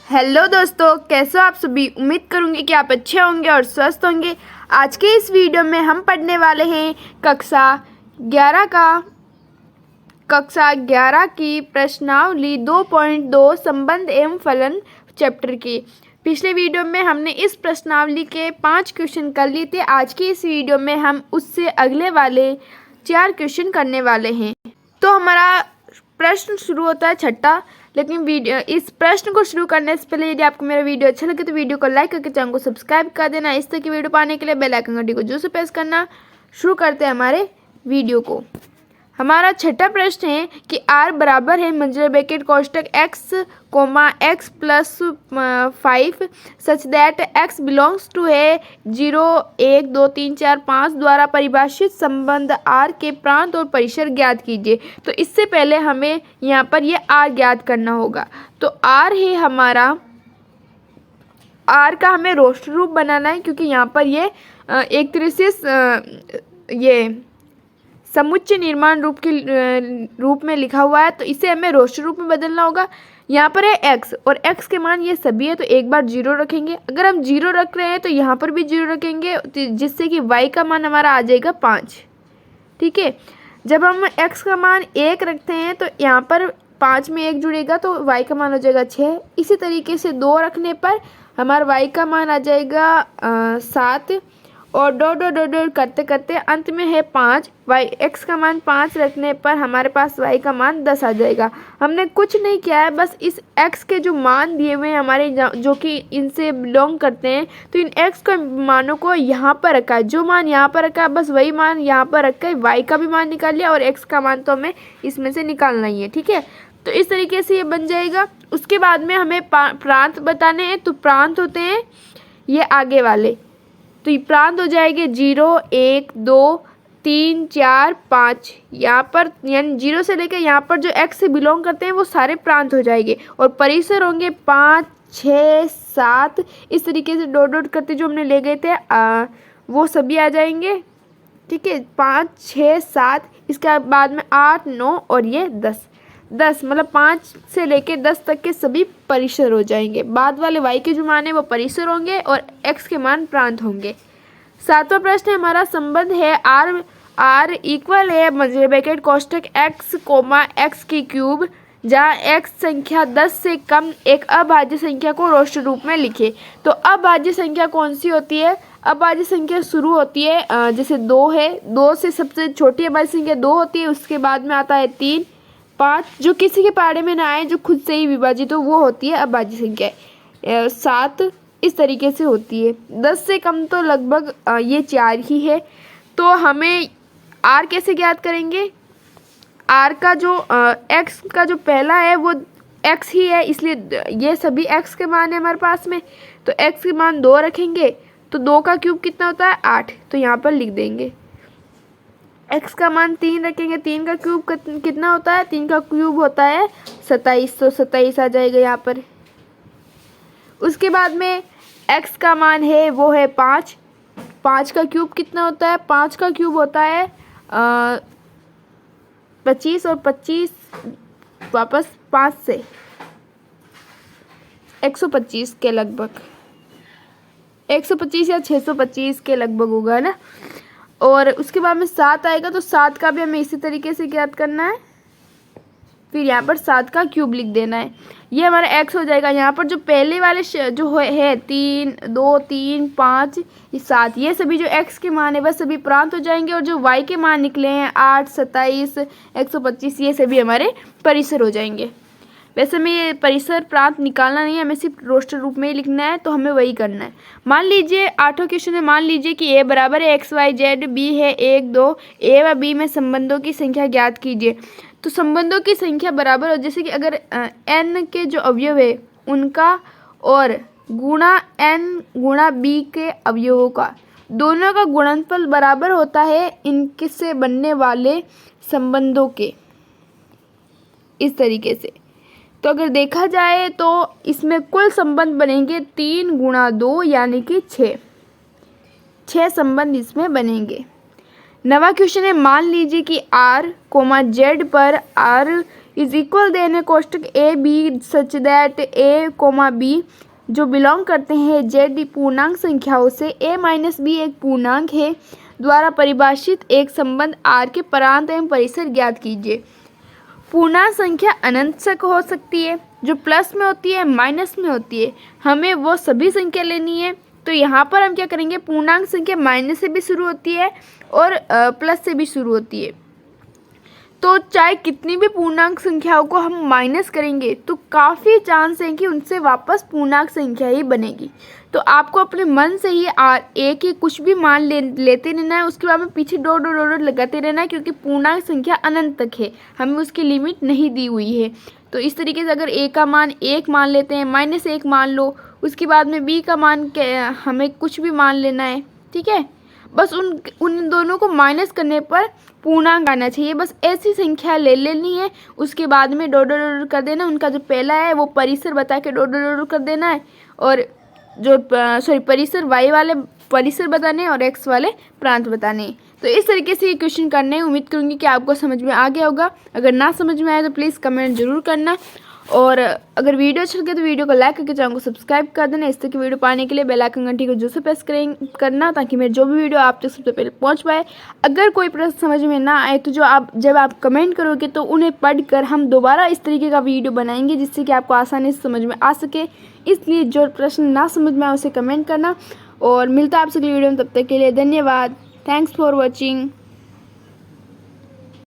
Hello दोस्तों, कैसे हो आप सभी। उम्मीद करूंगी कि आप अच्छे होंगे और स्वस्थ होंगे। आज के इस वीडियो में हम पढ़ने वाले हैं कक्षा 11 की प्रश्नावली 2.2 संबंध एवं फलन चैप्टर की। पिछले वीडियो में हमने इस प्रश्नावली के 5 क्वेश्चन कर लिए थे। आज की इस वीडियो में हम उससे अगले वाले 4 क्वेश्चन करने वाले हैं। तो हमारा प्रश्न शुरू होता है छठा। लेकिन इस प्रश्न को शुरू करने से पहले यदि आपको मेरा वीडियो अच्छा लगे तो वीडियो को लाइक करके चैनल को सब्सक्राइब कर देना। इस तरह की वीडियो पाने के लिए बेल आइकन घंटी को जोर से प्रेस करना। शुरू करते हैं हमारे वीडियो को। हमारा छठा प्रश्न है कि r बराबर है मंझले ब्रैकेट कोष्टक x, x plus 5 such that x belongs to है 0, 1, 2, 3, 4, 5 द्वारा परिभाषित संबंध r के प्रांत और परिसर ज्ञात कीजिए। तो इससे पहले हमें यहाँ पर ये r ज्ञात करना होगा। तो r है हमारा, r का हमें रोस्टर रूप बनाना है, क्योंकि यहाँ पर ये एक तरह से ये समुच्चय निर्माण रूप में लिखा हुआ है, तो इसे हमें रोस्टर रूप में बदलना होगा। यहाँ पर है x और x के मान ये सभी है, तो एक बार 0 रखेंगे। अगर हम 0 रख रहे हैं तो यहाँ पर भी 0 रखेंगे, जिससे कि y का मान हमारा आ जाएगा 5। ठीक है, जब हम x का मान 1 रखते हैं तो यहाँ पर 5 में 1 जुड़ेगा तो y का मान हो जाएगा 6। इसी तरीके से 2 रखने पर हमारा y का मान आ जाएगा 7 और डॉट करते करते अंत में है 5। x का मान 5 रखने पर हमारे पास y का मान 10 आ जाएगा। हमने कुछ नहीं किया है, बस इस x के जो मान दिए हुए हैं हमारे, जो कि इनसे बिलोंग करते हैं, तो इन x के मानों को यहाँ पर रखा है। जो मान यहाँ पर रखा है बस वही मान यहाँ पर रखा है। y का भी मान निकाल लिया और x का मान तो हमें इसमें से निकालना ही है। ठीक है, तो इस तरीके से ये बन जाएगा। उसके बाद में हमें प्रांत बताने हैं, तो प्रांत होते हैं ये आगे वाले। तो ये प्रांत हो जाएंगे 0, 1, 2, 3, 4, 5। यहाँ पर यानी 0 से लेकर यहाँ पर जो x से बिलोंग करते हैं वो सारे प्रांत हो जाएंगे। और परिसर होंगे 5, 6, 7। इस तरीके से डॉट करते जो हमने ले गए थे वो सभी आ जाएंगे। ठीक है, 5, 6, 7, इसके बाद में 8, 9 और ये 10 मतलब 5 से लेके 10 तक के सभी परिसर हो जाएंगे। बाद वाले y के जो मान है वो परिसर होंगे और x के मान प्रांत होंगे। सातवां प्रश्न हमारा संबंध है r इक्वल है मंझले ब्रैकेट कोष्टक x, x की क्यूब, जहाँ x संख्या 10 से कम एक अभाज्य संख्या को रोस्टर रूप में लिखे। तो अभाज्य संख्या कौन सी होती है? अभाज्य संख्या शुरू होती है जैसे 2 है, 2 से सबसे छोटी अभाज्य संख्या 2 होती है। उसके बाद में आता है 3, 5, जो किसी के पहाड़े में ना आए, जो खुद से ही विभाजित हो, वो होती है अभाज्य संख्या। 7 इस तरीके से होती है। 10 से कम तो लगभग ये 4 ही है। तो हमें r कैसे ज्ञात करेंगे? r का जो x का जो पहला है वो x ही है, इसलिए ये सभी x के मान है हमारे पास में। तो x के मान 2 रखेंगे, तो 2 का क्यूब कितना होता है? 8। तो यहाँ पर लिख देंगे। x का मान 3 रखेंगे, 3 का क्यूब कितना होता है? 3 का क्यूब होता है 27। तो 27 आ जाएगा यहाँ पर। उसके बाद में x का मान है वो है 5। 5 का क्यूब कितना होता है? 5 का क्यूब होता है 25 और 25 वापस 5 से 125 के लगभग, 125 या 625 के लगभग होगा ना। और उसके बाद में 7 आएगा, तो 7 का भी हमें इसी तरीके से ज्ञात करना है। फिर यहाँ पर 7 का क्यूब लिख देना है। ये हमारा x हो जाएगा। यहाँ पर जो पहले वाले जो है 3, 2, 3, 5, 7, ये सभी जो x के मान है वह सभी प्रांत हो जाएंगे। और जो y के मान निकले हैं 8, 27, 125, ये सभी हमारे परिसर हो जाएंगे। वैसे में ये परिसर प्रांत निकालना नहीं है, हमें सिर्फ रोस्टर रूप में ही लिखना है, तो हमें वही करना है। मान लीजिए 8वां क्वेश्चन है, मान लीजिए कि a बराबर है x, y, z, b है 1, 2, a व b में संबंधों की संख्या ज्ञात कीजिए। तो संबंधों की संख्या बराबर हो, जैसे कि अगर n के जो अवयव है उनका और गुणा n गुणा b के अवयवों का, दोनों का गुणनफल बराबर होता है इनके से बनने वाले संबंधों के। इस तरीके से तो अगर देखा जाए तो इसमें कुल संबंध बनेंगे 3 गुणा 2 यानी कि 6 संबंध इसमें बनेंगे। 9वां क्वेश्चन है, मान लीजिए कि r, z पर r इज इक्वल देने कोष्टक A B such that A comma B जो बिलोंग करते हैं जेड पूर्णांक संख्याओं से a माइनस बी एक पूर्णांक है द्वारा परिभाषित एक संबंध r के परांत एवं परिसर ज्ञात कीजिए। पूर्णांक संख्या अनंत तक हो सकती है, जो प्लस में होती है माइनस में होती है, हमें वो सभी संख्या लेनी है। तो यहाँ पर हम क्या करेंगे, पूर्णांक संख्या माइनस से भी शुरू होती है और प्लस से भी शुरू होती है। तो चाहे कितनी भी पूर्णांक संख्याओं को हम माइनस करेंगे तो काफ़ी चांस है कि उनसे वापस पूर्णांक संख्या ही बनेगी। तो आपको अपने मन से ही ए के कुछ भी मान लेते रहना है, उसके बाद में पीछे डॉट डॉट डॉट लगाते रहना है, क्योंकि पूर्णांक संख्या अनंत तक है, हमें उसकी लिमिट नहीं दी हुई है। तो इस तरीके से अगर ए का मान 1 मान लेते हैं, -1 मान लो, उसके बाद में बी का मान हमें कुछ भी मान लेना है, ठीक है। बस उन दोनों को माइनस करने पर पूर्णांक आना चाहिए, बस ऐसी संख्या ले लेनी है। उसके बाद में डॉट डॉट डॉट कर देना, उनका जो पहला है वो परिसर बता के डॉट डॉट डॉट कर देना है, और जो परिसर वाई वाले परिसर बताने हैं और एक्स वाले प्रांत बताने हैं। तो इस तरीके से ये क्वेश्चन करने हैं। उम्मीद करूँगी कि आपको समझ में आ गया होगा। अगर ना समझ में आया तो प्लीज़ कमेंट जरूर करना, और अगर वीडियो अच्छा लगे तो वीडियो को लाइक करके चैनल को सब्सक्राइब कर देना। इस तरह की वीडियो पाने के लिए बेल आइकन घंटी को जो से प्रेस करना, ताकि मेरे जो भी वीडियो आप तक सबसे पहले पहुंच पाए। अगर कोई प्रश्न समझ में ना आए तो जब आप कमेंट करोगे तो उन्हें पढ़कर हम दोबारा इस तरीके का वीडियो बनाएंगे, जिससे कि आपको आसानी से समझ में आ सके। इसलिए जो प्रश्न ना समझ में आए उसे कमेंट करना, और मिलता है आपसे अगली वीडियो में। तब तक के लिए धन्यवाद। Thanks for watching.